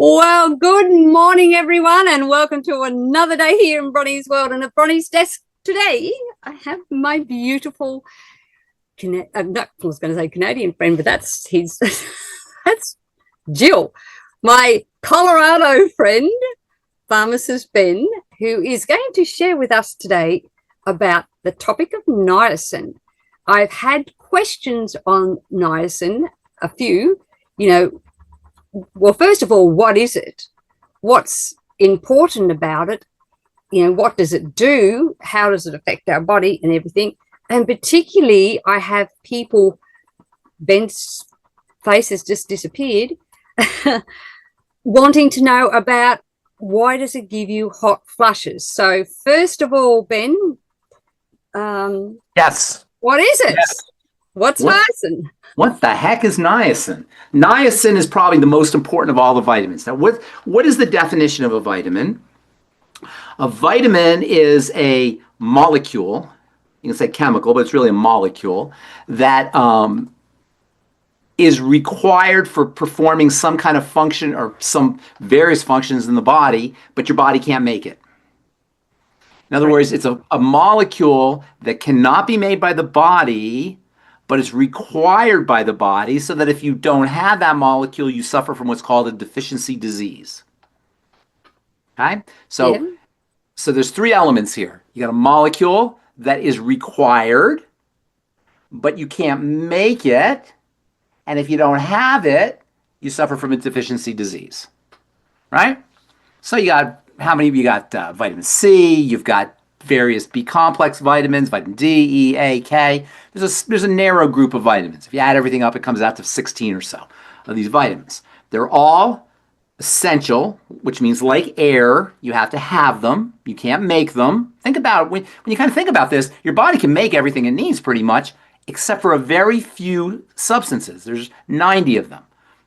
Well, good morning, everyone, and welcome to another day here in Bronie's World. And at Bronie's desk today, I have my beautiful, I was going to say Canadian friend, but that's that's Jill, my Colorado friend, Pharmacist Ben, who is going to share with us today about the topic of niacin. I've had questions on niacin, a few, well, first of all, what is it? What's important about it? What does it do? How does it affect our body and everything? And particularly, I have people, Ben's face has just disappeared, wanting to know about why does it give you hot flushes? So first of all, Ben, yes. What is it? Yes. What's niacin? What the heck is niacin? Niacin is probably the most important of all the vitamins. Now, what is the definition of a vitamin? A vitamin is a molecule, you can say chemical, but it's really a molecule that is required for performing some kind of function or some various functions in the body, but your body can't make it. In other words, it's a molecule that cannot be made by the body, but is required by the body, so that if you don't have that molecule, you suffer from what's called a deficiency disease. Okay? So there's three elements here. You got a molecule that is required, but you can't make it. And if you don't have it, you suffer from a deficiency disease. Right? So you got, how many of you got vitamin C? You've got various B complex vitamins, vitamin D, E, A, K. There's a narrow group of vitamins. If you add everything up, it comes out to 16 or so of these vitamins. They're all essential, which means like air, you have to have them. You can't make them. Think about it. When you kind of think about this, your body can make everything it needs pretty much, except for a very few substances. There's 90 of them.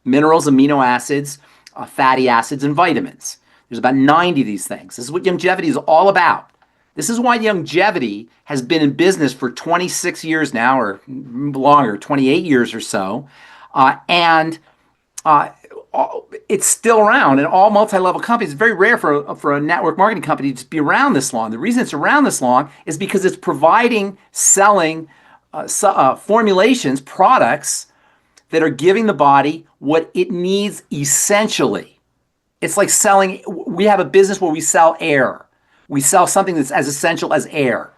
Minerals, amino acids, fatty acids, and vitamins. There's about 90 of these things. This is what longevity is all about. This is why longevity has been in business for 26 years now, or longer, 28 years or so. It's still around. And all multi-level companies, it's very rare for a network marketing company to be around this long. The reason it's around this long is because it's selling formulations, products that are giving the body what it needs essentially. It's like we have a business where we sell air. We sell something that's as essential as air.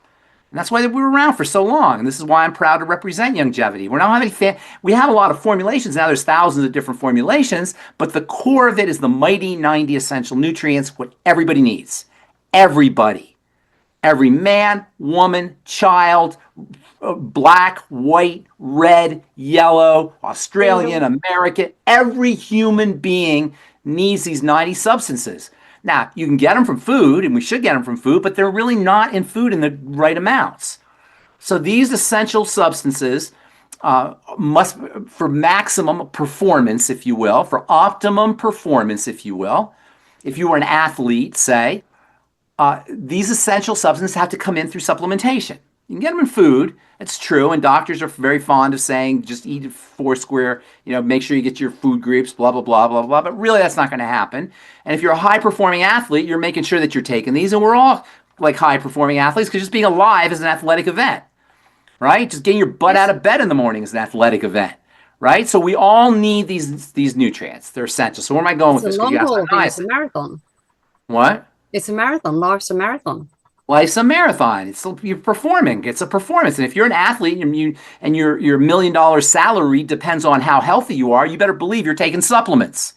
And that's why we were around for so long. And this is why I'm proud to represent longevity. We have a lot of formulations. Now there's thousands of different formulations, but the core of it is the mighty 90 essential nutrients, what everybody needs. Everybody. Every man, woman, child, black, white, red, yellow, Australian, American, every human being needs these 90 substances. Now, you can get them from food, and we should get them from food, but they're really not in food in the right amounts. So these essential substances must, for maximum performance, if you will, for optimum performance, if you will, if you were an athlete, say, these essential substances have to come in through supplementation. You can get them in food, it's true, and doctors are very fond of saying just eat 4 square, make sure you get your food groups, blah, blah, blah, blah, blah, but really that's not going to happen. And if you're a high-performing athlete, you're making sure that you're taking these, and we're all like high-performing athletes because just being alive is an athletic event, right? Just getting your butt out of bed in the morning is an athletic event, right? So we all need these nutrients. They're essential. So where am I going with this? It's a marathon. What? It's a marathon. Life's a marathon. Life's a marathon. You're performing. It's a performance. And if you're an athlete and your $1 million salary depends on how healthy you are, you better believe you're taking supplements.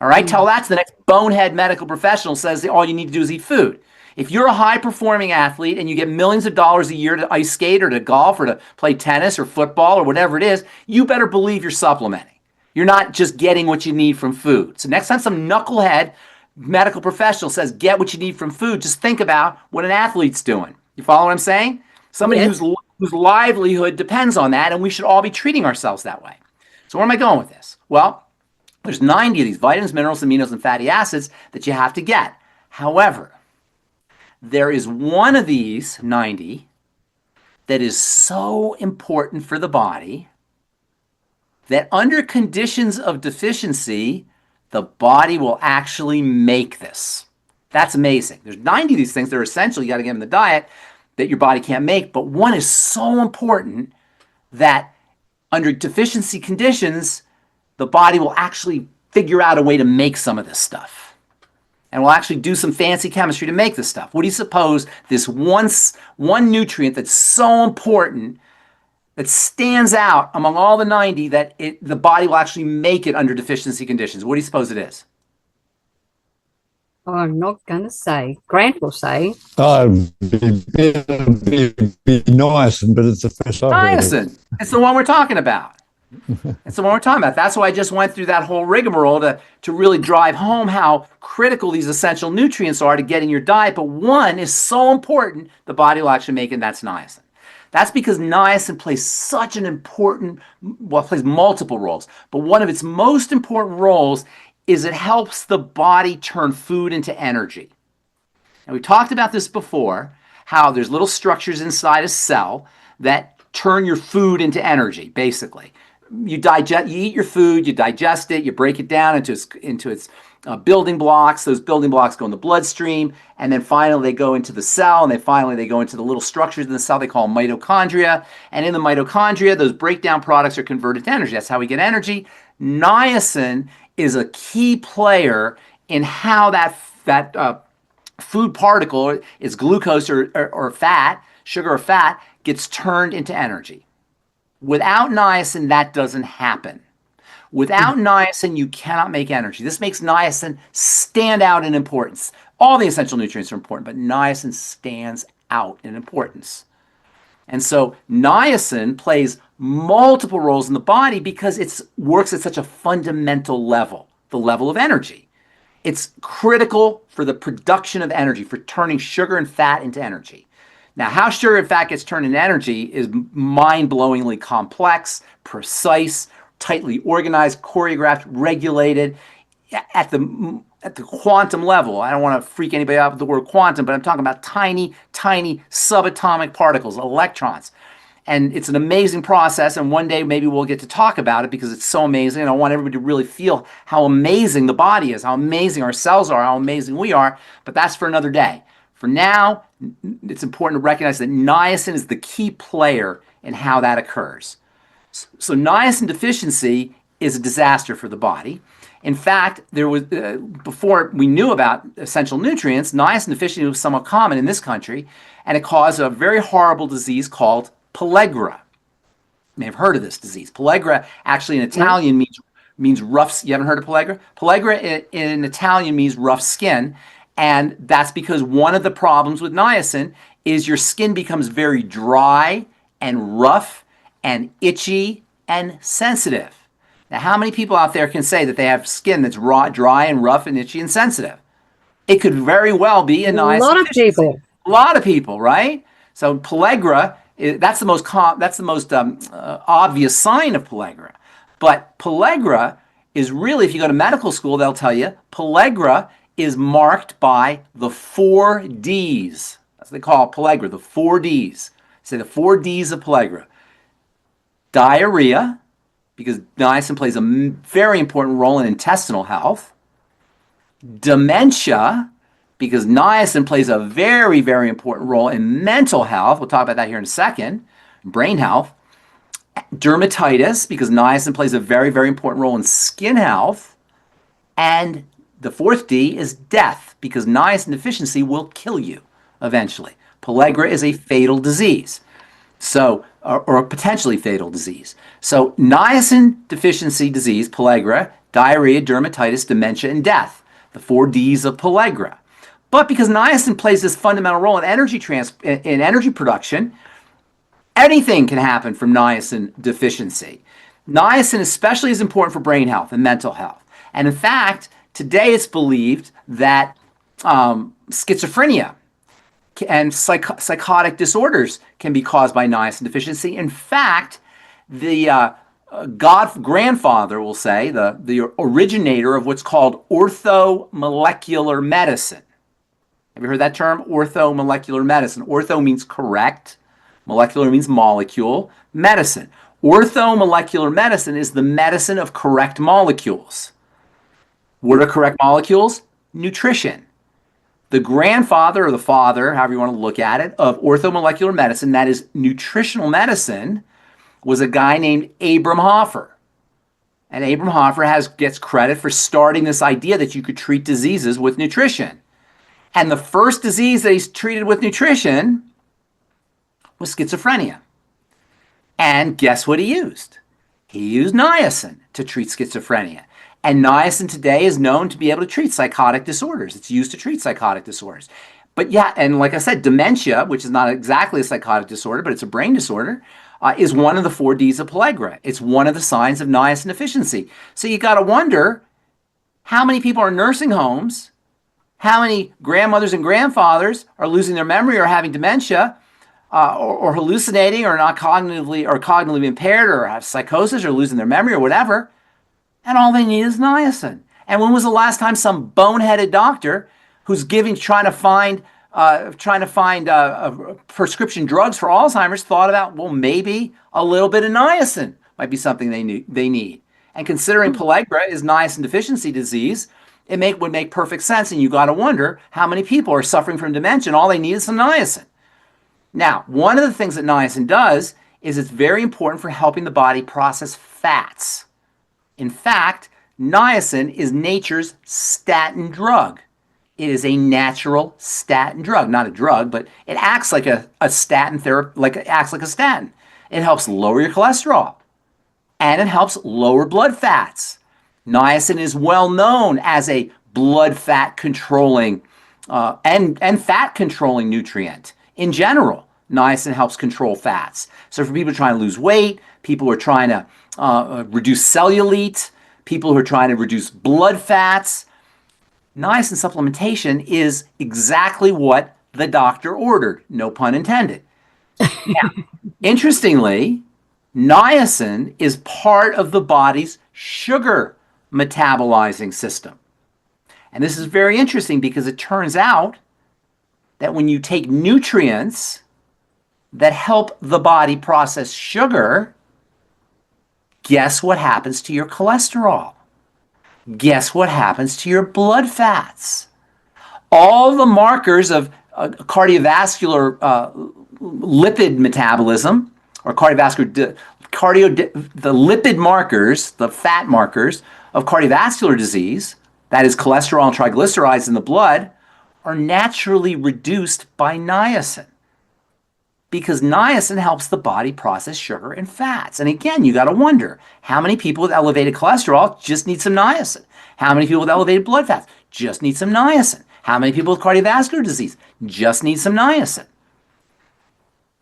All right? Tell that to the next bonehead medical professional says that all you need to do is eat food. If you're a high-performing athlete and you get millions of dollars a year to ice skate or to golf or to play tennis or football or whatever it is, you better believe you're supplementing. You're not just getting what you need from food. So next time some knucklehead medical professional says get what you need from food, just think about what an athlete's doing. You follow what I'm saying? Somebody whose livelihood depends on that, and we should all be treating ourselves that way. So where am I going with this? Well, there's 90 of these vitamins, minerals, aminos, and fatty acids that you have to get. However, there is one of these 90 that is so important for the body that under conditions of deficiency, the body will actually make this. That's amazing. There's 90 of these things that are essential. You got to get them in the diet that your body can't make. But one is so important that under deficiency conditions, the body will actually figure out a way to make some of this stuff. And we'll actually do some fancy chemistry to make this stuff. What do you suppose this one nutrient that's so important, that stands out among all the 90, that the body will actually make it under deficiency conditions? What do you suppose it is? I'm not going to say. Grant will say. It'd be niacin, but it's the first I've heard of. Niacin. It's the one we're talking about. It's the one we're talking about. That's why I just went through that whole rigmarole to really drive home how critical these essential nutrients are to get in your diet. But one is so important, the body will actually make it, and that's niacin. That's because niacin plays such an important, well, it plays multiple roles. But one of its most important roles is it helps the body turn food into energy. And we talked about this before, how there's little structures inside a cell that turn your food into energy, basically. You eat your food, you digest it, you break it down into its building blocks. Those building blocks go in the bloodstream, and then finally they go into the cell, and they go into the little structures in the cell they call mitochondria. And in the mitochondria, those breakdown products are converted to energy. That's how we get energy. Niacin is a key player in how that food particle, is glucose or fat, sugar or fat, gets turned into energy. Without niacin, that doesn't happen. Without niacin, you cannot make energy. This makes niacin stand out in importance. All the essential nutrients are important, but niacin stands out in importance. And so niacin plays multiple roles in the body because it works at such a fundamental level, the level of energy. It's critical for the production of energy, for turning sugar and fat into energy. Now, how sugar and fat gets turned into energy is mind-blowingly complex, precise, tightly organized, choreographed, regulated at the quantum level. I don't want to freak anybody out with the word quantum, but I'm talking about tiny, tiny subatomic particles, electrons. And it's an amazing process, and one day maybe we'll get to talk about it because it's so amazing, and I want everybody to really feel how amazing the body is, how amazing our cells are, how amazing we are, but that's for another day. For now, it's important to recognize that niacin is the key player in how that occurs. So niacin deficiency is a disaster for the body. In fact, there was before we knew about essential nutrients, niacin deficiency was somewhat common in this country, and it caused a very horrible disease called pellagra. You may have heard of this disease. Pellagra actually in Italian means rough. You haven't heard of pellagra? Pellagra in Italian means rough skin, and that's because one of the problems with niacin is your skin becomes very dry and rough and itchy and sensitive. Now, how many people out there can say that they have skin that's dry and rough and itchy and sensitive? It could very well be a niacin lot of deficiency. people. A lot of people, right? So pellagra, that's the most obvious sign of pellagra. But pellagra is really, if you go to medical school, they'll tell you, pellagra is marked by the 4 Ds. That's what they call pellagra, the 4 Ds. Say the 4 Ds of pellagra. Diarrhea, because niacin plays a very important role in intestinal health. Dementia, because niacin plays a very, very important role in mental health. We'll talk about that here in a second. Brain health. Dermatitis, because niacin plays a very, very important role in skin health. And the 4th D is death, because niacin deficiency will kill you eventually. Pellagra is a fatal disease. So, or a potentially fatal disease. So niacin deficiency disease, pellagra, diarrhea, dermatitis, dementia, and death. The 4 Ds of pellagra. But because niacin plays this fundamental role in energy production, anything can happen from niacin deficiency. Niacin especially is important for brain health and mental health. And in fact, today it's believed that schizophrenia and psychotic disorders can be caused by niacin deficiency. In fact, the grandfather, we'll say, the originator of what's called orthomolecular medicine. Have you heard that term? Orthomolecular medicine. Ortho means correct. Molecular means molecule. Medicine. Orthomolecular medicine is the medicine of correct molecules. What are correct molecules? Nutrition. The grandfather or the father, however you want to look at it, of orthomolecular medicine, that is nutritional medicine, was a guy named Abram Hoffer. And Abram Hoffer gets credit for starting this idea that you could treat diseases with nutrition. And the first disease that he's treated with nutrition was schizophrenia. And guess what he used? He used niacin to treat schizophrenia. And niacin today is known to be able to treat psychotic disorders. It's used to treat psychotic disorders. But yeah, and like I said, dementia, which is not exactly a psychotic disorder, but it's a brain disorder, is one of the 4 Ds of pellagra. It's one of the signs of niacin deficiency. So you got to wonder how many people are in nursing homes, how many grandmothers and grandfathers are losing their memory or having dementia, or hallucinating or not cognitively impaired or have psychosis or losing their memory or whatever. And all they need is niacin. And when was the last time some boneheaded doctor who's trying to find prescription drugs for Alzheimer's thought about, well, maybe a little bit of niacin might be something they need. And considering pellagra is niacin deficiency disease, it would make perfect sense. And you got to wonder how many people are suffering from dementia and all they need is some niacin. Now, one of the things that niacin does is it's very important for helping the body process fats. In fact, niacin is nature's statin drug. It is a natural statin drug, not a drug, but it acts like a statin therapy, it acts like a statin. It helps lower your cholesterol, and it helps lower blood fats. Niacin is well known as a blood fat controlling and fat controlling nutrient. In general, niacin helps control fats. So for people trying to lose weight, people who are trying to reduce cellulite, people who are trying to reduce blood fats, niacin supplementation is exactly what the doctor ordered, no pun intended. Now, interestingly, niacin is part of the body's sugar metabolizing system. And this is very interesting because it turns out that when you take nutrients that help the body process sugar, guess what happens to your cholesterol? Guess what happens to your blood fats? All the markers of cardiovascular lipid metabolism, or the lipid markers, the fat markers of cardiovascular disease, that is cholesterol and triglycerides in the blood, are naturally reduced by niacin. Because niacin helps the body process sugar and fats. And again, you got to wonder, how many people with elevated cholesterol just need some niacin? How many people with elevated blood fats just need some niacin? How many people with cardiovascular disease just need some niacin?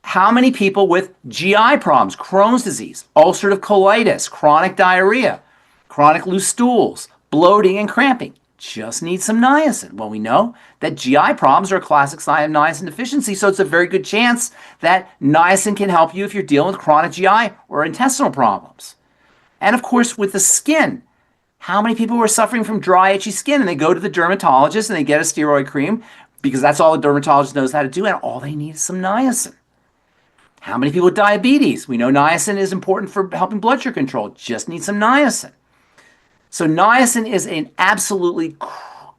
How many people with GI problems, Crohn's disease, ulcerative colitis, chronic diarrhea, chronic loose stools, bloating and cramping just need some niacin? Well, we know that GI problems are a classic sign of niacin deficiency, so it's a very good chance that niacin can help you if you're dealing with chronic GI or intestinal problems. And of course, with the skin, how many people are suffering from dry, itchy skin and they go to the dermatologist and they get a steroid cream because that's all the dermatologist knows how to do, and all they need is some niacin. How many people with diabetes? We know niacin is important for helping blood sugar control. Just need some niacin. So niacin is an absolutely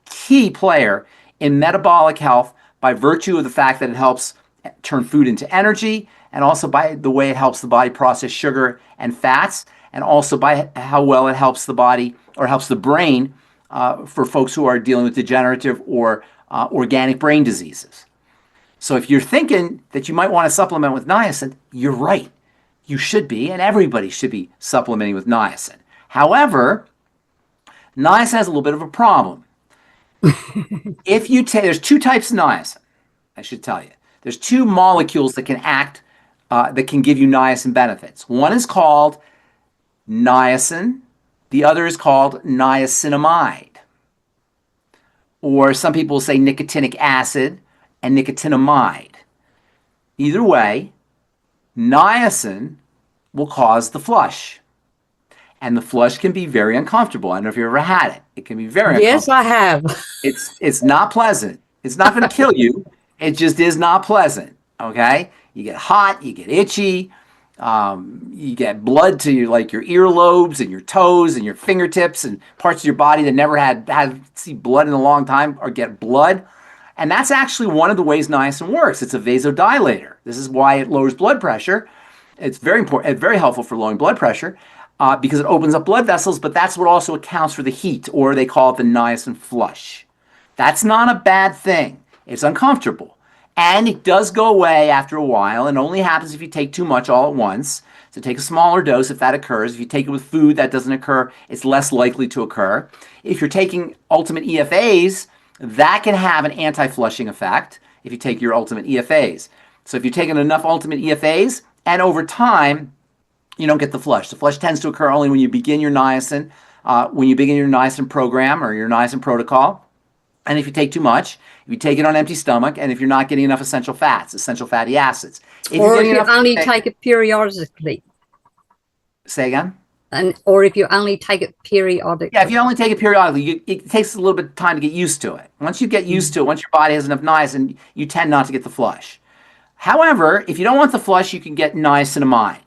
key player in metabolic health by virtue of the fact that it helps turn food into energy, and also by the way it helps the body process sugar and fats, and also by how well it helps the body or helps the brain for folks who are dealing with degenerative or organic brain diseases. So if you're thinking that you might want to supplement with niacin, you're right. You should be, and everybody should be supplementing with niacin. However, niacin has a little bit of a problem. There's 2 types of niacin, I should tell you. There's 2 molecules that can act, that can give you niacin benefits. One is called niacin. The other is called niacinamide. Or some people say nicotinic acid and nicotinamide. Either way, niacin will cause the flush. And the flush can be very uncomfortable. I don't know if you've ever had it. It can be very uncomfortable. Yes, I have. It's not pleasant. It's not going to kill you. It just is not pleasant. Okay? You get hot, you get itchy. You get blood to like your earlobes and your toes and your fingertips and parts of your body that never had see blood in a long time or get blood. And that's actually one of the ways niacin works. It's a vasodilator. This is why it lowers blood pressure. It's very important, very helpful for lowering blood pressure because it opens up blood vessels, but that's what also accounts for the heat, or they call it the niacin flush. That's not a bad thing. It's uncomfortable. And it does go away after a while, and only happens if you take too much all at once. So take a smaller dose if that occurs. If you take it with food, that doesn't occur. It's less likely to occur. If you're taking ultimate EFAs, that can have an anti-flushing effect if you take your ultimate EFAs. So if you're taking enough ultimate EFAs, and over time, you don't get the flush. The flush tends to occur only when you begin your niacin, program or your niacin protocol. And if you take too much, if you take it on empty stomach, and if you're not getting enough essential fats, essential fatty acids. Or if you only take it periodically. Say again? Or if you only take it periodically. Yeah, if you only take it periodically, it takes a little bit of time to get used to it. Once you get used to it, once your body has enough niacin, you tend not to get the flush. However, if you don't want the flush, you can get niacinamide.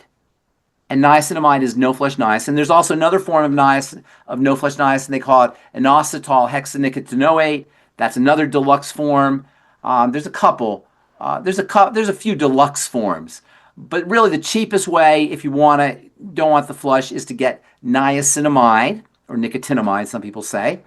And niacinamide is no-flush niacin. There's also another form of niacin, of no-flush niacin. They call it inositol hexanicotinoate. That's another deluxe form. There's a couple. There's a few deluxe forms. But really, the cheapest way, if you don't want the flush, is to get niacinamide, or nicotinamide, some people say.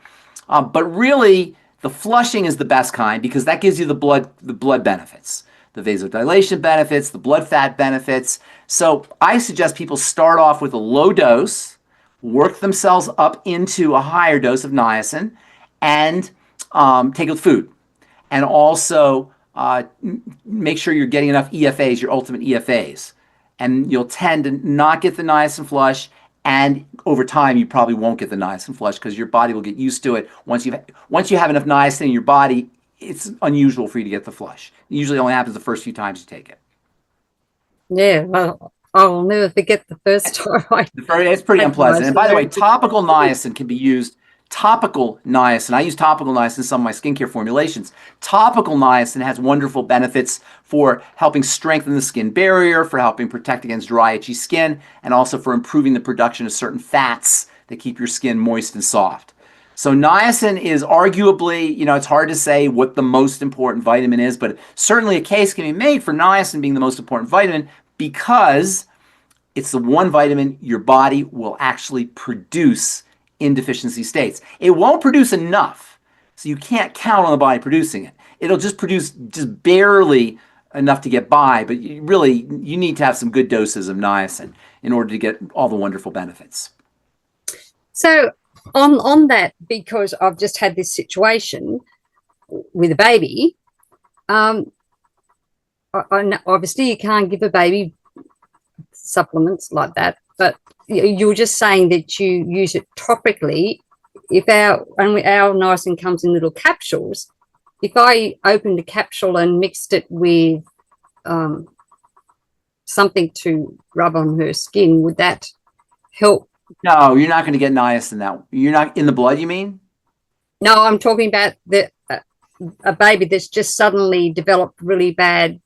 But really, the flushing is the best kind because that gives you the blood benefits, the vasodilation benefits, the blood fat benefits. So I suggest people start off with a low dose, work themselves up into a higher dose of niacin, and take it with food. And also make sure you're getting enough EFAs, your ultimate EFAs. And you'll tend to not get the niacin flush, and over time you probably won't get the niacin flush because your body will get used to it. Once you have enough niacin in your body, it's unusual for you to get the flush. It usually only happens the first few times you take it. Yeah, well, I'll never forget the first time. It's pretty unpleasant. And by the way, topical niacin can be used. Topical niacin, I use topical niacin in some of my skincare formulations. Topical niacin has wonderful benefits for helping strengthen the skin barrier, for helping protect against dry, itchy skin, and also for improving the production of certain fats that keep your skin moist and soft. So niacin is arguably, it's hard to say what the most important vitamin is, but certainly a case can be made for niacin being the most important vitamin because it's the one vitamin your body will actually produce in deficiency states. It won't produce enough, so you can't count on the body producing it. It'll just produce just barely enough to get by, but you need to have some good doses of niacin in order to get all the wonderful benefits. So on that, because I've just had this situation with a baby, obviously you can't give a baby supplements like that, but you were just saying that you use it topically. If our niacin comes in little capsules, if I opened a capsule and mixed it with something to rub on her skin, would that help? No, you're not going to get niacin that. You're not in the blood, you mean? No, I'm talking about a baby that's just suddenly developed really bad.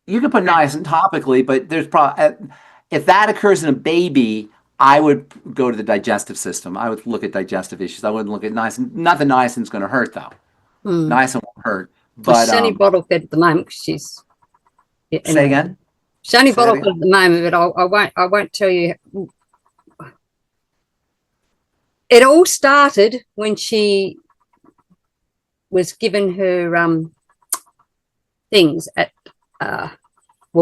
You can put niacin topically, but there's probably, if that occurs in a baby, I would go to the digestive system. I would look at digestive issues. I wouldn't look at niacin. Not that niacin's going to hurt, though. Niacin won't hurt. But she's only bottle fed at the moment because she's. Say again. She's only bottle fed at the moment, but I won't tell you. It all started when she was given her things at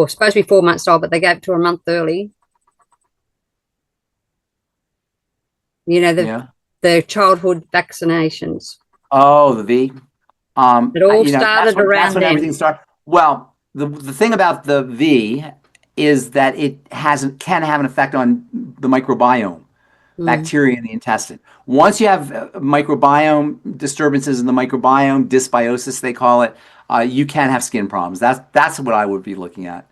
supposed to be 4 months old, but they gave it to her a month early. The childhood vaccinations. Oh, the V. It all started around then. Everything started. Well, the thing about the V is that it can have an effect on the microbiome, bacteria in the intestine. Once you have microbiome disturbances in the microbiome, dysbiosis they call it, you can have skin problems. That's what I would be looking at.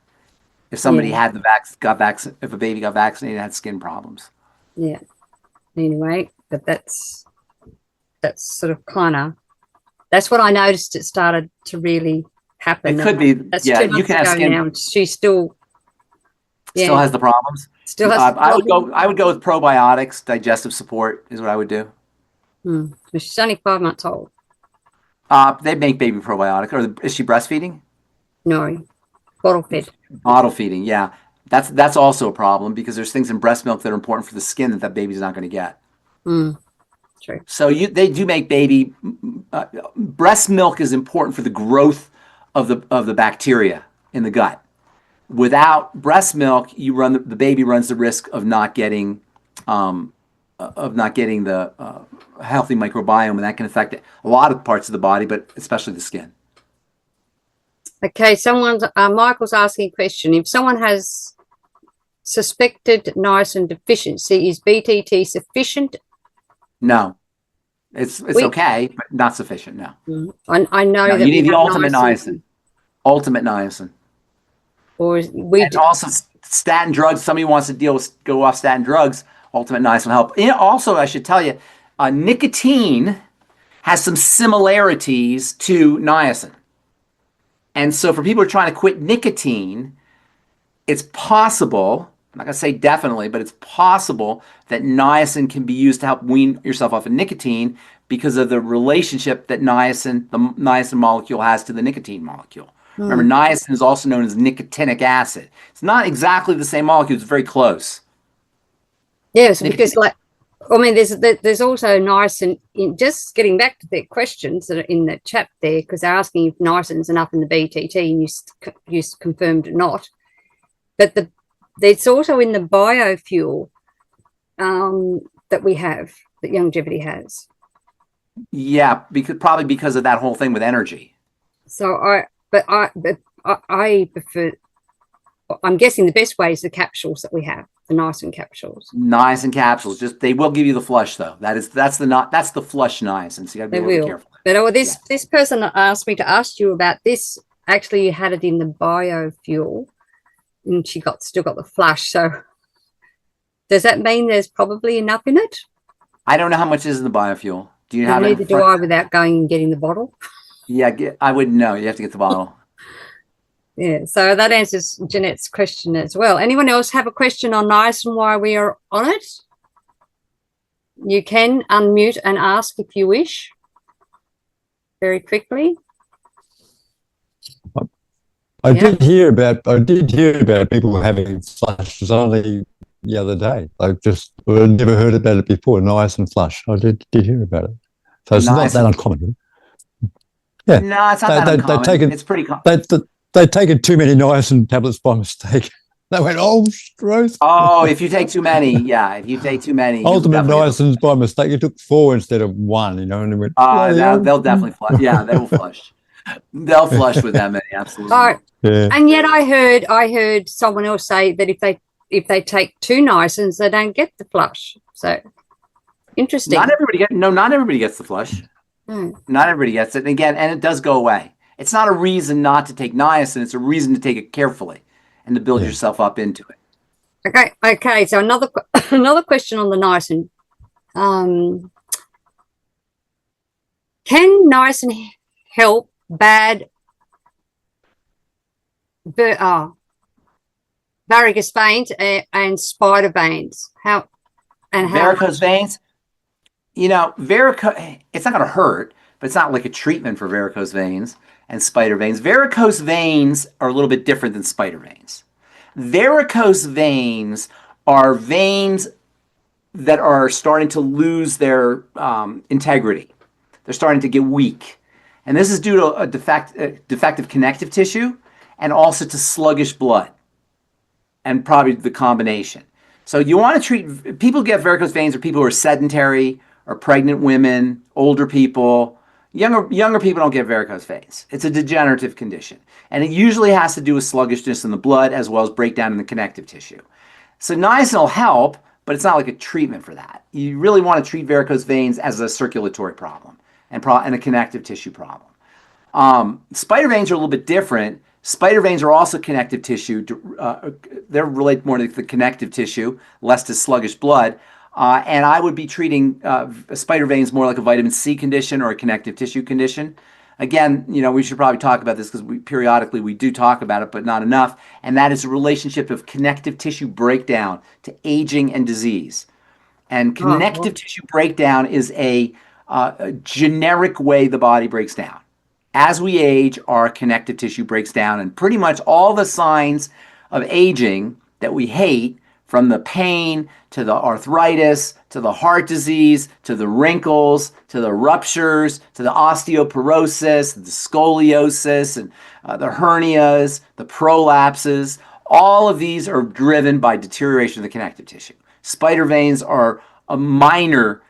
If somebody had if a baby got vaccinated and had skin problems. Yeah. Anyway, but that's sort of that's what I noticed. It started to really happen. It could be. That's yeah, 2 months you can have ago skin. now. She's still Still has the problems. Still has the I would problem. go. I would go with probiotics. Digestive support is what I would do. She's only 5 months old. They make baby probiotic. Or is she breastfeeding? No, bottle fed. Bottle feeding. Yeah, that's also a problem because there's things in breast milk that are important for the skin that baby's not going to get. True. So they do make baby breast milk is important for the growth of the bacteria in the gut. Without breast milk, the baby runs the risk of not getting the healthy microbiome, and that can affect a lot of parts of the body, but especially the skin. Okay, Michael's asking a question. If someone has suspected niacin deficiency, is BTT sufficient? No, it's okay, but not sufficient. No. I know that you need the ultimate niacin. Ultimate niacin. And also statin drugs. Somebody wants to go off statin drugs. Ultimate niacin will help. And also, I should tell you, nicotine has some similarities to niacin. And so for people who are trying to quit nicotine, it's possible, I'm not going to say definitely, but it's possible that niacin can be used to help wean yourself off of nicotine because of the relationship that the niacin molecule has to the nicotine molecule. Remember, niacin is also known as nicotinic acid. It's not exactly the same molecule. It's very close. Yes, because there's also niacin in, just getting back to the questions that are in the chat there, because they're asking if niacin is enough in the BTT, and you confirmed not. But it's also in the biofuel that we have, that Longevity has. Yeah, probably because of that whole thing with energy. So I prefer. I'm guessing the best way is the capsules that we have, the niacin capsules. Niacin capsules, they will give you the flush though. That's the flush niacin. So you got to be a little careful. But this person asked me to ask you about this. Actually, you had it in the biofuel, and she still got the flush. So does that mean there's probably enough in it? I don't know how much is in the biofuel. Do you have it? Neither do I, without going and getting the bottle. Yeah, I wouldn't know. You have to get the bottle. Yeah, so that answers Jeanette's question as well. Anyone else have a question on niacin while we are on it? You can unmute and ask if you wish. Very quickly. I did hear about people having flushes only the other day. I've never heard about it before. Niacin flush. I did hear about it. So it's not that uncommon. Yeah. No, it's not that uncommon. It's pretty common. They'd taken too many niacin tablets by mistake. They went, gross. Oh, if you take too many, yeah. If you take too many. Ultimate niacins by mistake. You took 4 instead of 1, and they went, they'll definitely flush. Yeah, they will flush. They'll flush with that many, absolutely. All right. Yeah. And yet I heard someone else say that if they take 2 niacins, they don't get the flush. So interesting. Not everybody gets the flush. Not everybody gets it. And again, and it does go away. It's not a reason not to take niacin. It's a reason to take it carefully and to build yourself up into it. Okay. So another question on the niacin. Can niacin help bad varicose veins and spider veins? Varicose veins? Varicose. It's not going to hurt, but it's not like a treatment for varicose veins and spider veins. Varicose veins are a little bit different than spider veins. Varicose veins are veins that are starting to lose their integrity. They're starting to get weak. And this is due to a defective connective tissue and also to sluggish blood, and probably the combination. So you want to treat people who get varicose veins, or people who are sedentary, or pregnant women, older people. Younger people don't get varicose veins. It's a degenerative condition. And it usually has to do with sluggishness in the blood as well as breakdown in the connective tissue. So niacin will help, but it's not like a treatment for that. You really want to treat varicose veins as a circulatory problem and a connective tissue problem. Spider veins are a little bit different. Spider veins are also connective tissue. They're related more to the connective tissue, less to sluggish blood. And I would be treating spider veins more like a vitamin C condition or a connective tissue condition. Again, we should probably talk about this because periodically we do talk about it, but not enough. And that is the relationship of connective tissue breakdown to aging and disease. And connective tissue breakdown is a generic way the body breaks down. As we age, our connective tissue breaks down, and pretty much all the signs of aging that we hate, from the pain to the arthritis to the heart disease to the wrinkles to the ruptures to the osteoporosis, the scoliosis, and the hernias, the prolapses, all of these are driven by deterioration of the connective tissue. Spider veins are a minor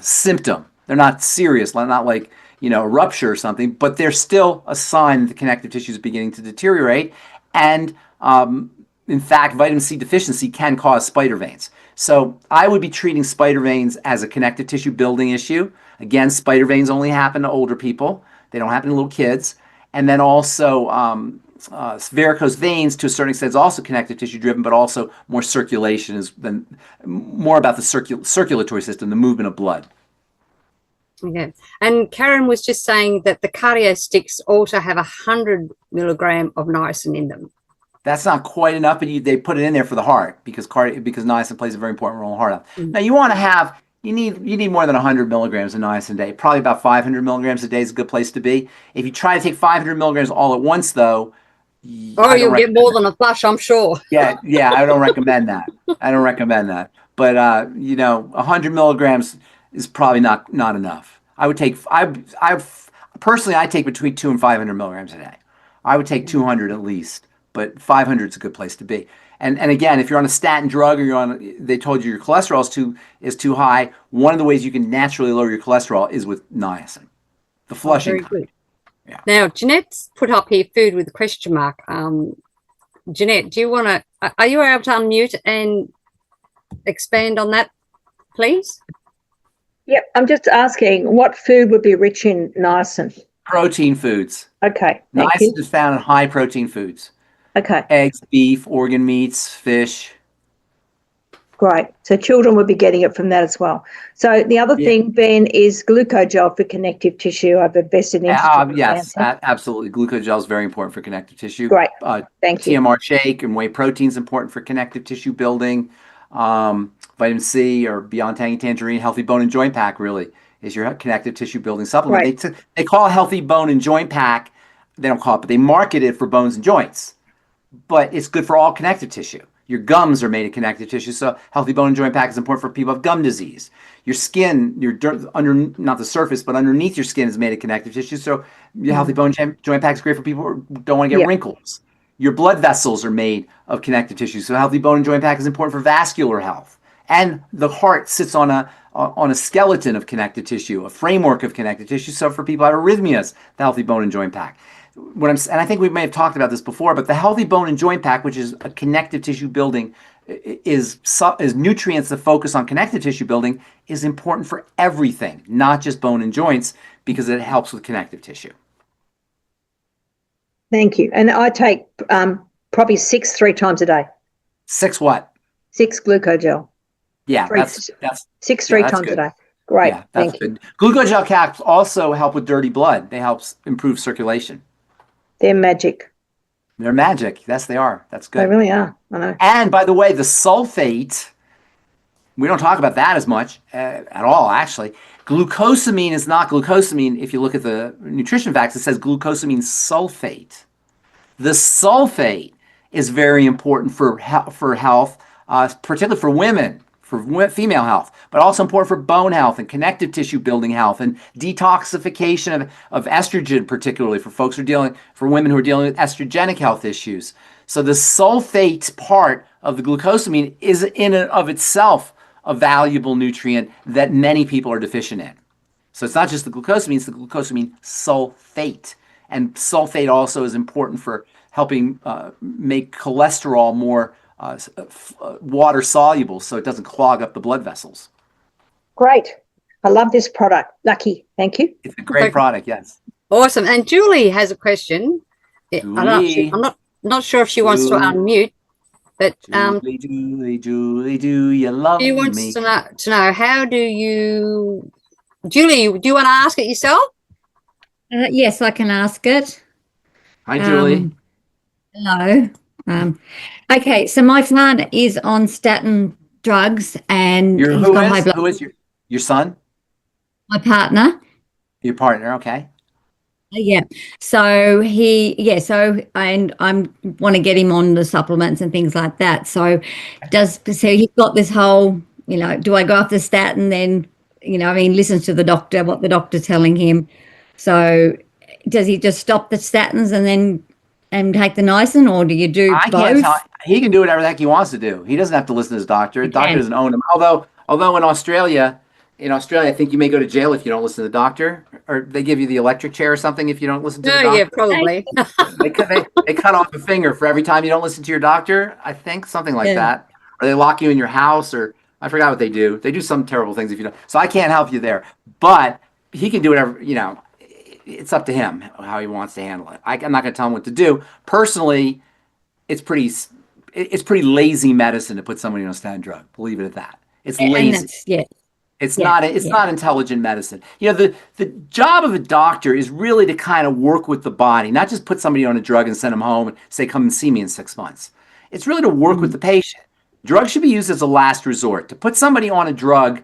symptom. They're not serious, not like a rupture or something, but they're still a sign that the connective tissue is beginning to deteriorate. And in fact, vitamin C deficiency can cause spider veins. So I would be treating spider veins as a connective tissue building issue. Again, spider veins only happen to older people. They don't happen to little kids. And then also varicose veins, to a certain extent, is also connective tissue driven, but also more circulation more about the circulatory system, the movement of blood. Okay. And Karen was just saying that the cardio sticks also have 100 milligram of niacin in them. That's not quite enough, but they put it in there for the heart because niacin plays a very important role in heart health. Now, you need more than 100 milligrams of niacin a day. Probably about 500 milligrams a day is a good place to be. If you try to take 500 milligrams all at once, though, you'll get more than a flush, I'm sure. Yeah, I don't recommend that. But 100 milligrams is probably not enough. Personally, I take between 200 and 500 milligrams a day. I would take 200 at least, but 500 is a good place to be. And again, if you're on a statin drug or they told you your cholesterol is too high, one of the ways you can naturally lower your cholesterol is with niacin, the flushing. Very good. Yeah. Now, Jeanette's put up here food with a question mark. Jeanette, are you able to unmute and expand on that, please? Yep, I'm just asking what food would be rich in niacin? Protein foods. Okay. Niacin is found in high protein foods. Okay. Eggs, beef, organ meats, fish. Great. So children would be getting it from that as well. So the other thing, Ben, is glucogel for connective tissue. I've invested in. Yes, absolutely. Glucogel is very important for connective tissue. Great. Thank you. TMR shake and whey protein is important for connective tissue building. Vitamin C or Beyond Tangy Tangerine, Healthy Bone and Joint Pack really is your connective tissue building supplement. Right. They call it Healthy Bone and Joint Pack. They don't call it, but they market it for bones and joints. But it's good for all connective tissue. Your gums are made of connective tissue, so Healthy Bone and Joint Pack is important for people who have gum disease. Your skin, not the surface, but underneath your skin is made of connective tissue, so your Healthy Bone and Joint Pack is great for people who don't want to get wrinkles. Your blood vessels are made of connective tissue, so Healthy Bone and Joint Pack is important for vascular health. And the heart sits on a skeleton of connective tissue, a framework of connective tissue. So for people who have arrhythmias, the Healthy Bone and Joint Pack. And I think we may have talked about this before, but the Healthy Bone and Joint Pack, which is a connective tissue building, is nutrients that focus on connective tissue building, is important for everything, not just bone and joints, because it helps with connective tissue. Thank you. And I take probably 6 3 times a day. 6 what? 6 glucogel. Yeah, that's 6 3 times good. a day. Great. Yeah, that's good. Glucogel caps also help with dirty blood. They help improve circulation. They're magic. They're magic. Yes, they are. That's good. They really are. I know. And by the way, the sulfate, we don't talk about that as much at all, actually. Glucosamine is not glucosamine. If you look at the nutrition facts, it says glucosamine sulfate. The sulfate is very important for health, particularly for women, for female health, but also important for bone health and connective tissue building health and detoxification of estrogen, particularly for women who are dealing with estrogenic health issues. So the sulfate part of the glucosamine is in and of itself a valuable nutrient that many people are deficient in. So it's not just the glucosamine, it's the glucosamine sulfate. And sulfate also is important for helping make cholesterol more water soluble so it doesn't clog up the blood vessels. Great. I love this product. Lucky. Thank you. It's a great product, yes. Awesome. And Julie has a question. Julie. I'm not sure if she wants to unmute, but Julie, do you love me? She wants to know how do you Julie, do you want to ask it yourself? Yes, I can ask it. Hi, Julie. Hello. Okay, so my son is on statin drugs, and he's got high blood. Who is your son? My partner. Your partner, okay. Yeah. So and I'm want to get him on the supplements and things like that. So he's got this whole, do I go off the statin then, listens to the doctor, what the doctor's telling him. So does he just stop the statins and take the niacin, or do you do both? Can't tell. He can do whatever the heck he wants to do. He doesn't have to listen to his doctor. The doctor doesn't own him. Although in Australia, I think you may go to jail if you don't listen to the doctor, or they give you the electric chair or something if you don't listen to the doctor. Yeah, probably. they cut off a finger for every time you don't listen to your doctor, I think, something like that. Or they lock you in your house, or I forgot what they do. They do some terrible things if you don't. So I can't help you there. But he can do whatever, it's up to him how he wants to handle it. I'm not going to tell him what to do. Personally, it's pretty lazy medicine to put somebody on a statin drug. Believe it at that. It's lazy. It's not intelligent medicine. The job of a doctor is really to kind of work with the body, not just put somebody on a drug and send them home and say, come and see me in 6 months. It's really to work with the patient. Drugs should be used as a last resort. To put somebody on a drug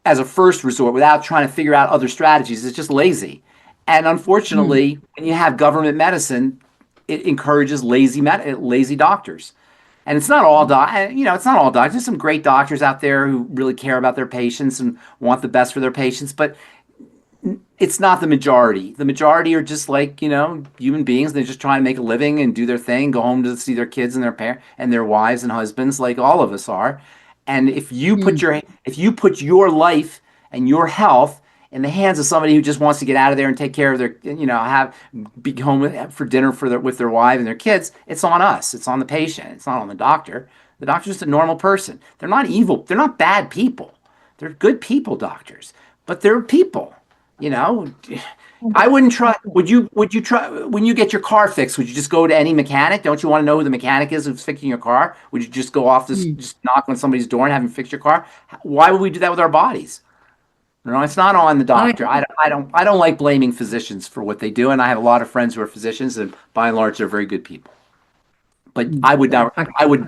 as a first resort without trying to figure out other strategies is just lazy. And unfortunately, when you have government medicine, it encourages lazy doctors. And it's not all it's not all doctors. There's some great doctors out there who really care about their patients and want the best for their patients, but it's not the majority. The majority are just like, human beings. They're just trying to make a living and do their thing, go home to see their kids and their parents and their wives and husbands, like all of us are. And if you put your life and your health in the hands of somebody who just wants to get out of there and take care of their, be home for dinner with their wife and their kids, it's on us. It's on the patient. It's not on the doctor. The doctor's just a normal person. They're not evil. They're not bad people. They're good people, doctors. But they're people. I wouldn't try. Would you try when you get your car fixed? Would you just go to any mechanic? Don't you want to know who the mechanic is who's fixing your car? Would you just go off just knock on somebody's door and have him fix your car? Why would we do that with our bodies? It's not on the doctor. I don't like blaming physicians for what they do, and I have a lot of friends who are physicians, and by and large, they're very good people. But I would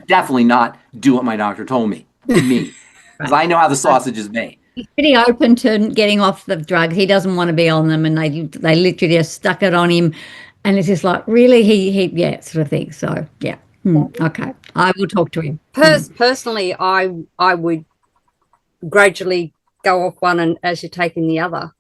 definitely not do what my doctor told me, because I know how the sausage is made. He's pretty open to getting off the drugs. He doesn't want to be on them, and they literally just stuck it on him, and it's just like, really, he sort of thing. So yeah, okay, I will talk to him. Personally, I would gradually go off one and as you're taking the other.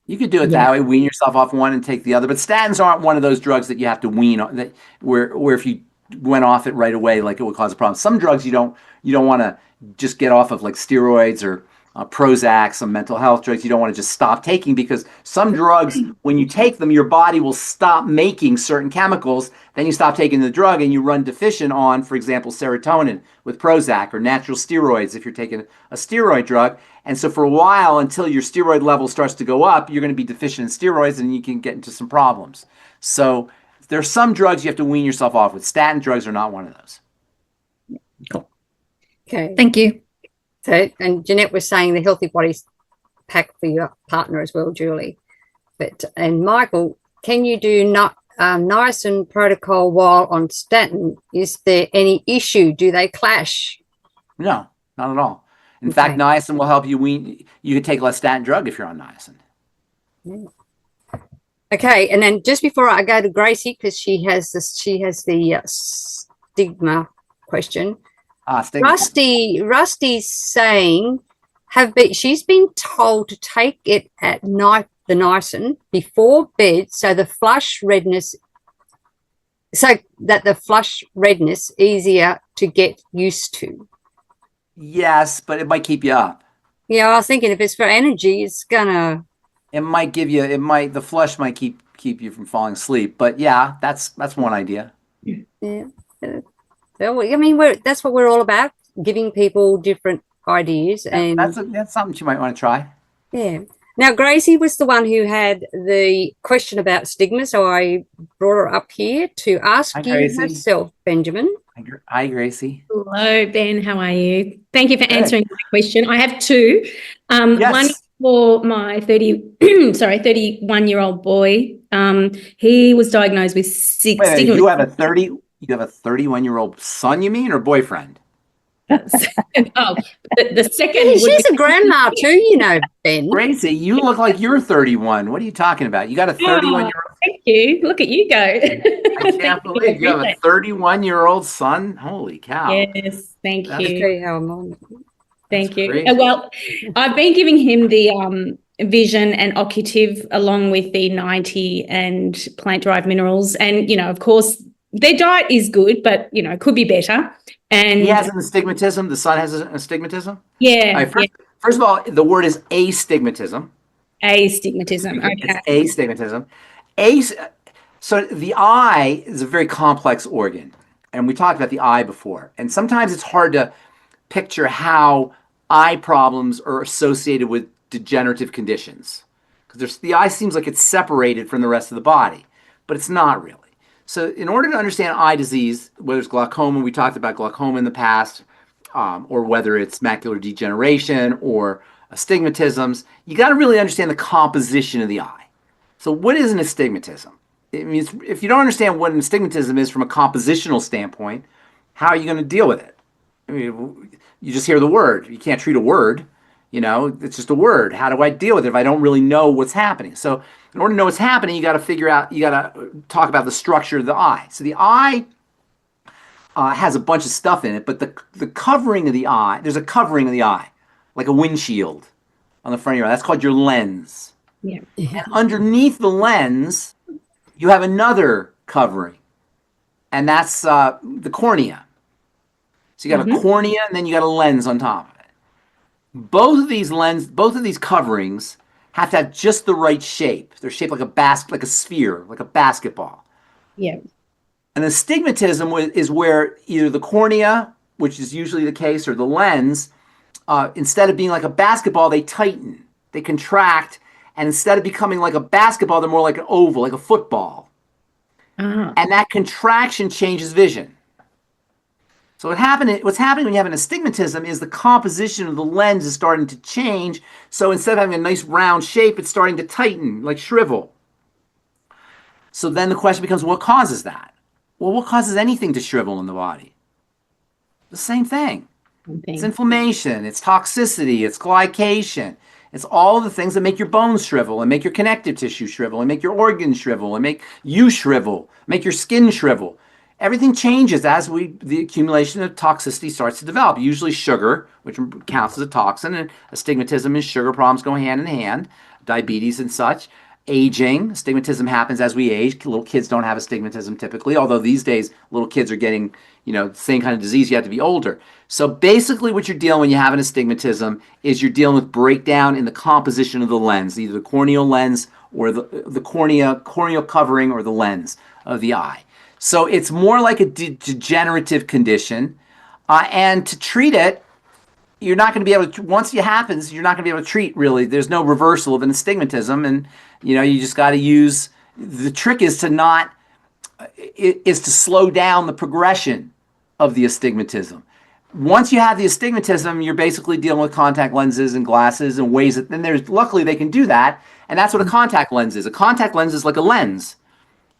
You could do it that way, wean yourself off one and take the other. But statins aren't one of those drugs that you have to wean on, where if you went off it right away, like it would cause a problem. Some drugs you don't want to just get off of, like steroids or Prozac, some mental health drugs. You don't want to just stop taking, because some drugs, when you take them, your body will stop making certain chemicals. Then you stop taking the drug and you run deficient on, for example, serotonin with Prozac, or natural steroids if you're taking a steroid drug. And so for a while, until your steroid level starts to go up, you're going to be deficient in steroids and you can get into some problems. So there's some drugs you have to wean yourself off with. Statin drugs are not one of those. Cool. Okay. Thank you. So, and Jeanette was saying the Healthy Bodies pack for your partner as well, Julie. And Michael, can you do niacin protocol while on statin? Is there any issue? Do they clash? No, not at all. In fact, niacin will help you wean. You can take less statin drug if you're on niacin. Okay, and then just before I go to Gracie, because she has the stigma question. Rusty's saying she's been told to take it at night, the niacin, before bed, so that the flush redness easier to get used to. Yes, but it might keep you up. Yeah, I was thinking if it's for energy, it's gonna. It might give you. The flush might keep you from falling asleep. But yeah, that's one idea. Yeah. I mean, that's what we're all about, giving people different ideas. And that's something you might want to try. Yeah. Now, Gracie was the one who had the question about stigma, so I brought her up here to ask you herself, Benjamin. Hi, Gracie. Hello, Ben. How are you? Thank you for answering my question. I have two. Yes. One, for my 31-year-old boy. He was diagnosed with Wait, you have a 31-year-old son, you mean, or boyfriend? Oh, the second She's would a grandma too, you know, Ben. Gracie, you look like you're 31. What are you talking about? You got a 31-year-old. Thank you. Look at you go. I can't believe you have a 31-year-old son. Holy cow. Yes, thank That's you. Okay, how I'm on. Thank you. crazy. Well, I've been giving him the vision and occutive along with the 90 and plant-derived minerals. And, of course, their diet is good, but, could be better. And He has an astigmatism. The son has an astigmatism. yeah, All right, first of all, the word is astigmatism. astigmatism. Okay. It's astigmatism. So the eye is a very complex organ, and we talked about the eye before. And sometimes it's hard to picture how eye problems are associated with degenerative conditions, because the eye seems like it's separated from the rest of the body, but it's not really. So in order to understand eye disease, whether it's glaucoma, we talked about glaucoma in the past, or whether it's macular degeneration or astigmatisms, you got to really understand the composition of the eye. So what is an astigmatism? It means if you don't understand what an astigmatism is from a compositional standpoint, how are you going to deal with it? I mean, you just hear the word. You can't treat a word. It's just a word. How do I deal with it if I don't really know what's happening? So in order to know what's happening, you got to talk about the structure of the eye. So the eye has a bunch of stuff in it, but the covering of the eye, there's a covering of the eye, like a windshield on the front of your eye. That's called your lens. Yeah. And underneath the lens, you have another covering, and that's the cornea. So you got a cornea, and then you got a lens on top of it. Both of these coverings have to have just the right shape. They're shaped like a sphere, like a basketball. Yeah. And astigmatism is where either the cornea, which is usually the case, or the lens, instead of being like a basketball, they tighten, they contract, and instead of becoming like a basketball, they're more like an oval, like a football. Uh-huh. And that contraction changes vision. So what's happening when you have an astigmatism is the composition of the lens is starting to change. So instead of having a nice round shape, it's starting to tighten, like shrivel. So then the question becomes, what causes that? Well, what causes anything to shrivel in the body? The same thing. It's inflammation, it's toxicity, it's glycation. It's all the things that make your bones shrivel and make your connective tissue shrivel and make your organs shrivel and make you shrivel, make your skin shrivel. Everything changes as the accumulation of toxicity starts to develop. Usually sugar, which counts as a toxin, and astigmatism and sugar problems go hand in hand, diabetes and such. Aging, astigmatism happens as we age. Little kids don't have astigmatism typically, although these days little kids are getting, the same kind of disease. You have to be older. So basically what you're dealing when you have an astigmatism is you're dealing with breakdown in the composition of the lens, either the corneal lens or the corneal covering or the lens of the eye. So it's more like a degenerative condition, and to treat it, you're not going to be able to. Once it happens, you're not going to be able to treat. Really, there's no reversal of an astigmatism, and you just got to use. The trick is to slow down the progression of the astigmatism. Once you have the astigmatism, you're basically dealing with contact lenses and glasses and ways that. And luckily they can do that, and that's what a contact lens is. A contact lens is like a lens.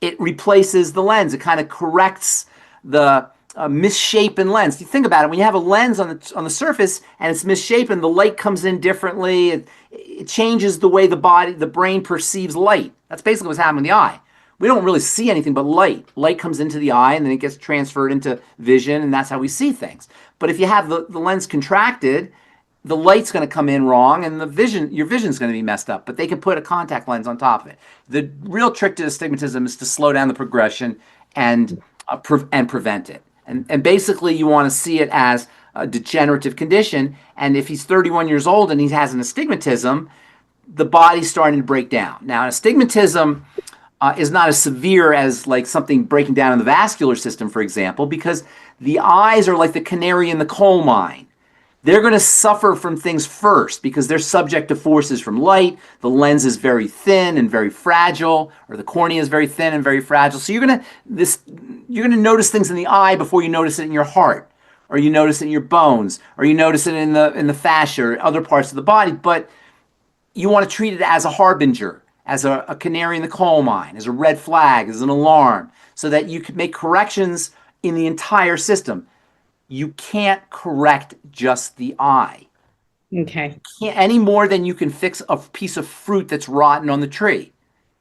It replaces the lens. It kind of corrects the misshapen lens. You think about it, when you have a lens on the surface and it's misshapen, the light comes in differently. It changes the way the brain perceives light. That's basically what's happening in the eye. We don't really see anything but light. Light comes into the eye and then it gets transferred into vision, and that's how we see things. But if you have the lens contracted, the light's going to come in wrong, and your vision's going to be messed up. But they can put a contact lens on top of it. The real trick to astigmatism is to slow down the progression and prevent it. And basically, you want to see it as a degenerative condition. And if he's 31 years old and he has an astigmatism, the body's starting to break down. Now, an astigmatism is not as severe as like something breaking down in the vascular system, for example, because the eyes are like the canary in the coal mine. They're going to suffer from things first because they're subject to forces from light. The lens is very thin and very fragile, or the cornea is very thin and very fragile. So you're going to notice things in the eye before you notice it in your heart, or you notice it in your bones, or you notice it in the fascia or other parts of the body. But you want to treat it as a harbinger, as a canary in the coal mine, as a red flag, as an alarm, so that you can make corrections in the entire system. You can't correct just the eye. Okay. Can't, any more than you can fix a piece of fruit that's rotten on the tree.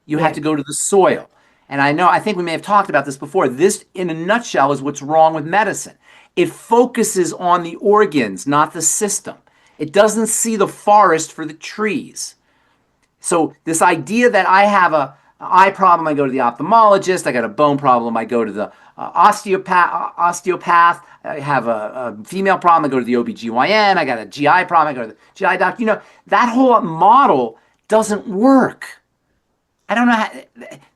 You have to go to the soil. And I think we may have talked about this before. This, in a nutshell, is what's wrong with medicine. It focuses on the organs, not the system. It doesn't see the forest for the trees. So this idea that I have an eye problem, I go to the ophthalmologist. I got a bone problem, I go to the osteopath. I have a female problem, I go to the OBGYN. I got a GI problem, I go to the GI doctor. You know, that whole model doesn't work. I don't know how,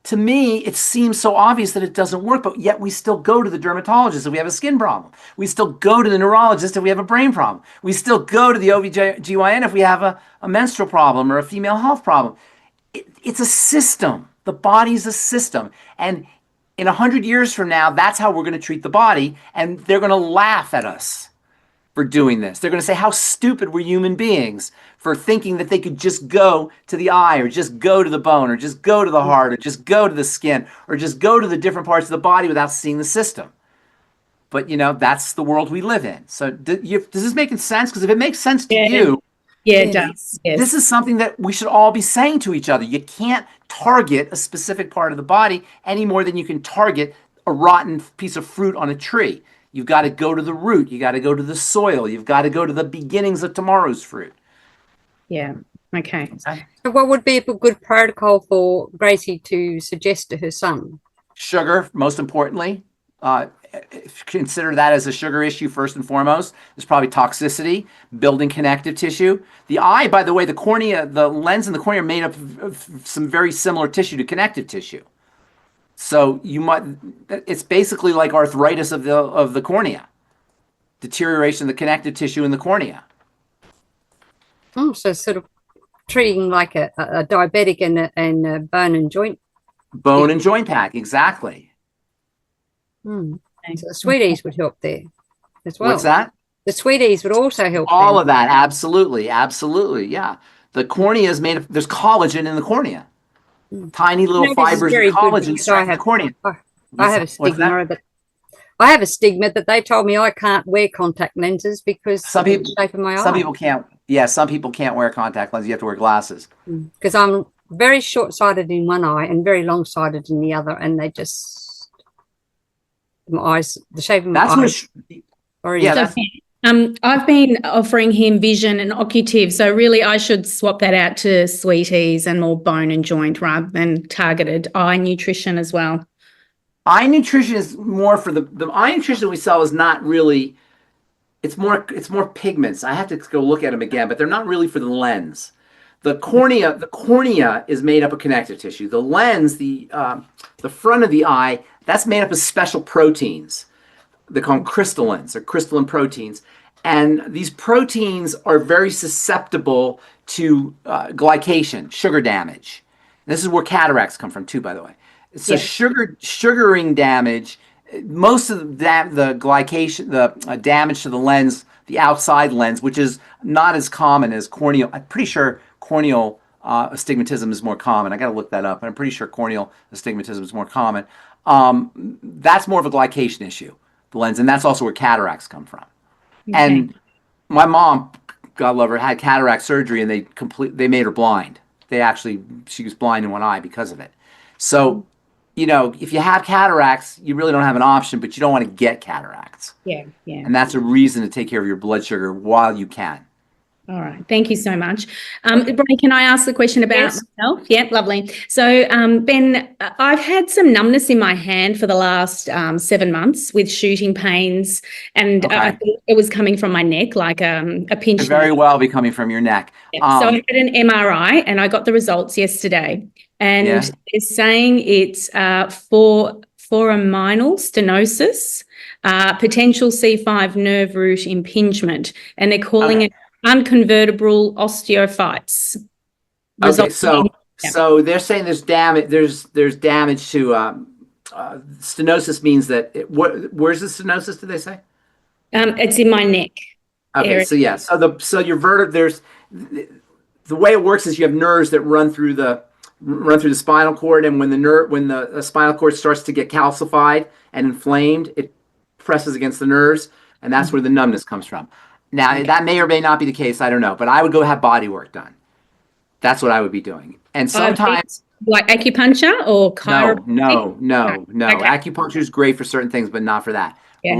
to me, it seems so obvious that it doesn't work, but yet we still go to the dermatologist if we have a skin problem. We still go to the neurologist if we have a brain problem. We still go to the OBGYN if we have a menstrual problem or a female health problem. It's a system. The body's a system. And in 100 years from now, that's how we're going to treat the body, and they're going to laugh at us for doing this. They're going to say how stupid we're human beings for thinking that they could just go to the eye or just go to the bone or just go to the heart or just go to the skin or just go to the different parts of the body without seeing the system. But, you know, that's the world we live in. So does this make sense? Because if it makes sense to you, it does. Yes. This is something that we should all be saying to each other. You can't target a specific part of the body any more than you can target a rotten piece of fruit on a tree. You've got to go to the root. You got to go to the soil. You've got to go to the beginnings of tomorrow's fruit. Yeah. Okay. So what would be a good protocol for Gracie to suggest to her son? Sugar, most importantly. Consider that as a sugar issue first and foremost. There's probably toxicity, building connective tissue. The eye, by the way, the cornea, the lens and the cornea are made up of some very similar tissue to connective tissue. So it's basically like arthritis of the cornea, deterioration of the connective tissue in the cornea. Oh, so sort of treating like a diabetic and a bone and joint. Bone and joint pack, exactly. So the sweeties would help there as well. What's that? The sweeties would also help. All of that, absolutely, yeah. The cornea is made of. There's collagen in the cornea. Tiny little fibers of collagen in the cornea. I have a stigma, but I have a stigma that they told me I can't wear contact lenses because of the shape of my eye. Some people can't. Yeah, some people can't wear contact lenses. You have to wear glasses. Because I'm very short-sighted in one eye and very long-sighted in the other, and they just my eyes, the shape of my eyes. I've been offering him vision and occutive, so really I should swap that out to sweeties and more bone and joint rather than targeted eye nutrition as well. Eye nutrition is more for the eye nutrition we sell is not really. It's more pigments. I have to go look at them again, but they're not really for the lens. The cornea is made up of connective tissue. The lens, the front of the eye, that's made up of special proteins. They call them crystallins or crystalline proteins. And these proteins are very susceptible to glycation, sugar damage. And this is where cataracts come from too, by the way. So sugaring damage, most of the glycation, the damage to the lens, the outside lens, which is not as common as corneal. I'm pretty sure corneal astigmatism is more common. I got to look that up. I'm pretty sure corneal astigmatism is more common. That's more of a glycation issue, the lens, and that's also where cataracts come from. Okay. And my mom, God love her, had cataract surgery, and they made her blind. She was blind in one eye because of it. So, you know, if you have cataracts, you really don't have an option, but you don't want to get cataracts. Yeah. And that's a reason to take care of your blood sugar while you can. All right. Thank you so much. Bronie, can I ask the question about myself? Yeah, lovely. So, Ben, I've had some numbness in my hand for the last 7 months with shooting pains, and I think it was coming from my neck, like a pinch. It very well be coming from your neck. Yeah. So I had an MRI, and I got the results yesterday, and it's saying it's foraminal stenosis, potential C5 nerve root impingement, and they're calling it unconvertible osteophytes. Okay, so they're saying there's damage. There's damage to stenosis means that. Where's the stenosis? Did they say? It's in my neck. Okay, area. So your vertebra. the way it works is you have nerves that run through the spinal cord, and when the spinal cord starts to get calcified and inflamed, it presses against the nerves, and that's where the numbness comes from. Now, that may or may not be the case. I don't know, but I would go have body work done. That's what I would be doing. And sometimes, like acupuncture or chiropractic? No. Okay. Acupuncture is great for certain things, but not for that. Yeah,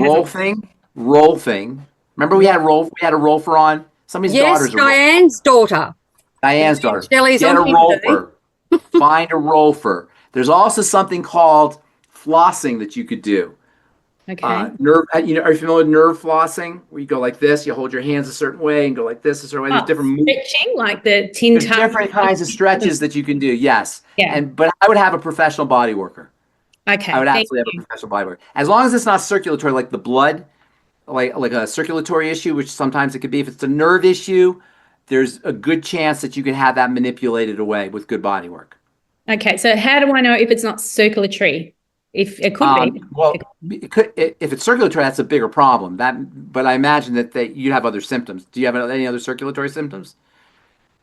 Roll thing. Remember we had a rolfer on. Somebody's daughter's a rolfer. Diane's daughter. Diane's daughter. Shelley's Get a on here rolfer. Find a rolfer. There's also something called flossing that you could do. Okay. Are you familiar with nerve flossing? Where you go like this, you hold your hands a certain way and go like this a certain way. There's different moves. Stretching, like the tin There's tub. different kinds of stretches that you can do. Yes. Yeah. But I would have a professional body worker. Okay. I would absolutely have a professional body worker. As long as it's not circulatory, like the blood, like a circulatory issue, which sometimes it could be. If it's a nerve issue, there's a good chance that you can have that manipulated away with good body work. Okay. So how do I know if it's not circulatory? If it could be. Well, if it's circulatory, that's a bigger problem. But I imagine that you have other symptoms. Do you have any other circulatory symptoms?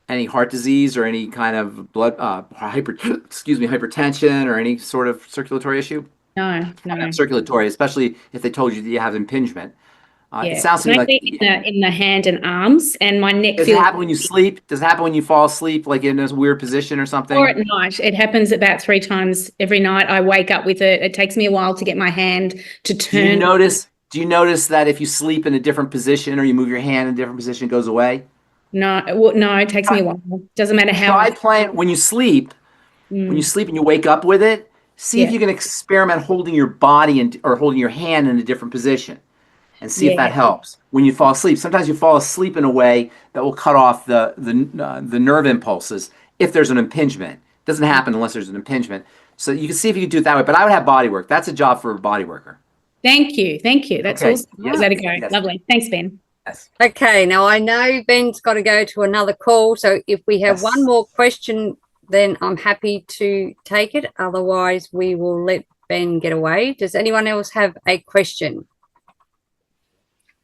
Any heart disease or any kind of blood hypertension or any sort of circulatory issue? No. Circulatory, especially if they told you that you have impingement. It sounds to me like in the hand and arms, and my neck. Does it happen when you sleep? Does it happen when you fall asleep, like in a weird position or something? Or at night. It happens about 3 times every night. I wake up with it. It takes me a while to get my hand to turn. Do you notice that if you sleep in a different position or you move your hand in a different position, it goes away? No, it takes me a while. Doesn't matter how. Try playing when you sleep. When you sleep and you wake up with it, see if you can experiment holding your body or holding your hand in a different position. And see if that helps when you fall asleep. Sometimes you fall asleep in a way that will cut off the nerve impulses if there's an impingement. It doesn't happen unless there's an impingement. So you can see if you can do it that way. But I would have body work. That's a job for a body worker. Thank you. That's awesome. Yes. Let it go. Yes. Lovely. Thanks, Ben. Yes. Okay, now I know Ben's got to go to another call. So if we have one more question, then I'm happy to take it. Otherwise, we will let Ben get away. Does anyone else have a question?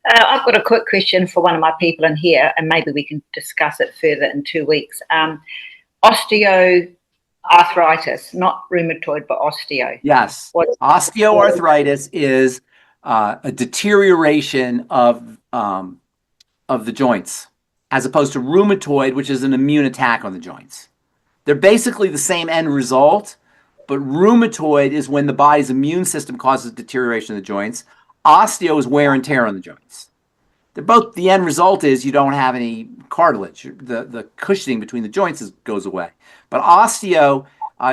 I've got a quick question for one of my people in here, and maybe we can discuss it further in 2 weeks. Osteoarthritis, not rheumatoid, but osteo. Yes. Osteoarthritis is a deterioration of the joints, as opposed to rheumatoid, which is an immune attack on the joints. They're basically the same end result, but rheumatoid is when the body's immune system causes deterioration of the joints. Osteo is wear and tear on the joints. The end result is you don't have any cartilage. The cushioning between the joints goes away. But osteo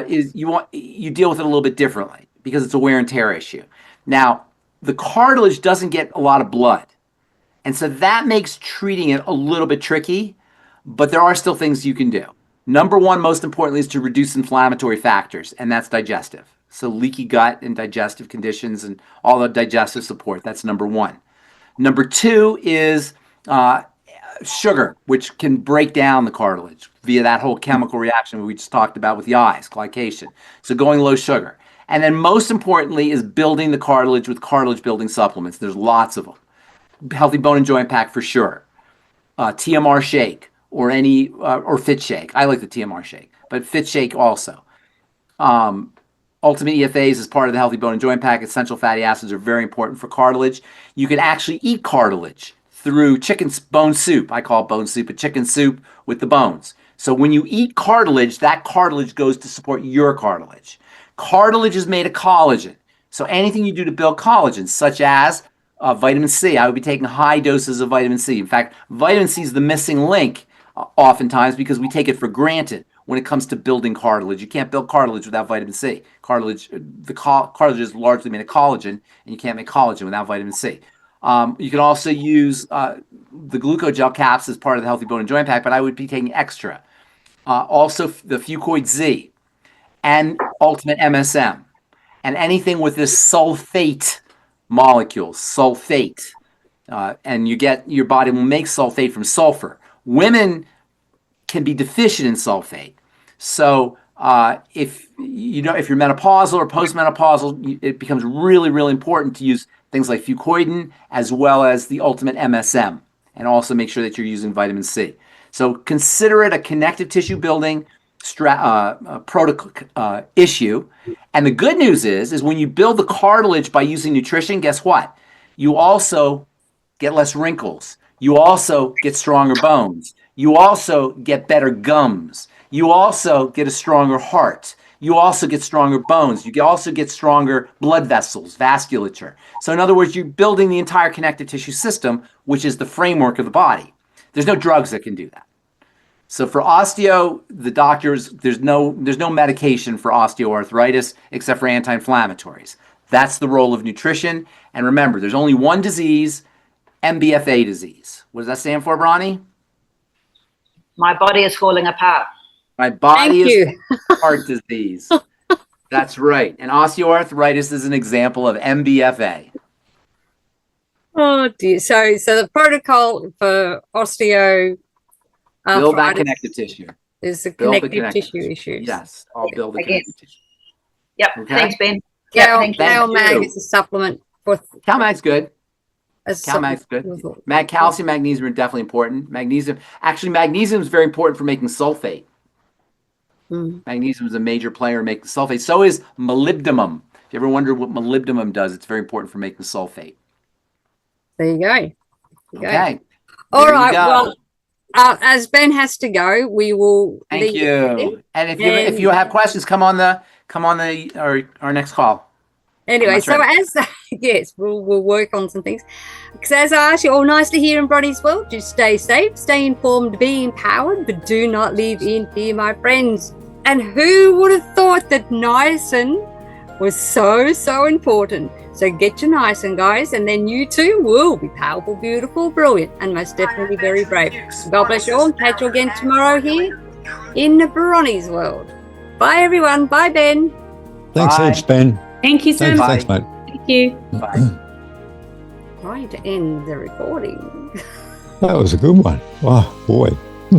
is you deal with it a little bit differently because it's a wear and tear issue. Now, the cartilage doesn't get a lot of blood. And so that makes treating it a little bit tricky, but there are still things you can do. Number one, most importantly, is to reduce inflammatory factors, and that's digestive. So leaky gut and digestive conditions and all the digestive support. That's number one. Number two is sugar, which can break down the cartilage via that whole chemical reaction we just talked about with the eyes, glycation. So going low sugar. And then most importantly is building the cartilage with cartilage building supplements. There's lots of them. Healthy Bone and Joint Pack for sure. TMR Shake or Fit Shake. I like the TMR Shake, but Fit Shake also. Ultimate EFAs is part of the Healthy Bone and Joint Pack. Essential fatty acids are very important for cartilage. You can actually eat cartilage through chicken bone soup. I call it bone soup, but chicken soup with the bones. So when you eat cartilage, that cartilage goes to support your cartilage. Cartilage is made of collagen. So anything you do to build collagen, such as vitamin C, I would be taking high doses of vitamin C. In fact, vitamin C is the missing link oftentimes because we take it for granted. When it comes to building cartilage, you can't build cartilage without vitamin C. Cartilage is largely made of collagen, and you can't make collagen without vitamin C. You can also use the glucogel caps as part of the Healthy Bone and Joint Pack, but I would be taking extra. Also, the Fucoid Z and Ultimate MSM, and anything with this sulfate molecule, and your body will make sulfate from sulfur. Women can be deficient in sulfate. So if you're menopausal or postmenopausal, it becomes really, really important to use things like fucoidin as well as the Ultimate MSM, and also make sure that you're using vitamin C. So consider it a connective tissue building protocol issue. And the good news is when you build the cartilage by using nutrition, guess what? You also get less wrinkles. You also get stronger bones. You also get better gums. You also get a stronger heart. You also get stronger bones. You also get stronger blood vessels, vasculature. So in other words, you're building the entire connective tissue system, which is the framework of the body. There's no drugs that can do that. So for osteo, the doctors, there's no medication for osteoarthritis except for anti-inflammatories. That's the role of nutrition. And remember, there's only one disease, MBFA disease. What does that stand for, Bronie? My body is falling apart. My body is heart disease. That's right. And osteoarthritis is an example of MBFA. Oh dear. So the protocol for osteo build that connective tissue. Is the connective tissue issues. Yes, I'll build the connective tissue. Yep. Okay. Thanks, Ben. CalMag is a supplement for CalMag's good. CalMag's good. Calcium, magnesium are definitely important. Magnesium is very important for making sulfate. Magnesium is a major player in making sulfate. So is molybdenum. If you ever wonder what molybdenum does, it's very important for making sulfate. There you go. Okay. All right. Well, as Ben has to go, we will. Thank you. And if you have questions, come on our next call. Anyway, so yes, we'll work on some things. Because as I asked you, all nice to hear in Bronie's world. Just stay safe, stay informed, be empowered, but do not live in fear, my friends. And who would have thought that niacin was so important? So get your niacin, guys, and then you too will be powerful, beautiful, brilliant, and most definitely very brave. God bless you all, and catch you again tomorrow here in Bronie's world. Bye, everyone. Bye, Ben. Thanks heaps, Ben. Thank you so much. Thanks, mate. Thank you. Bye. Trying to end the recording. That was a good one. Oh, boy.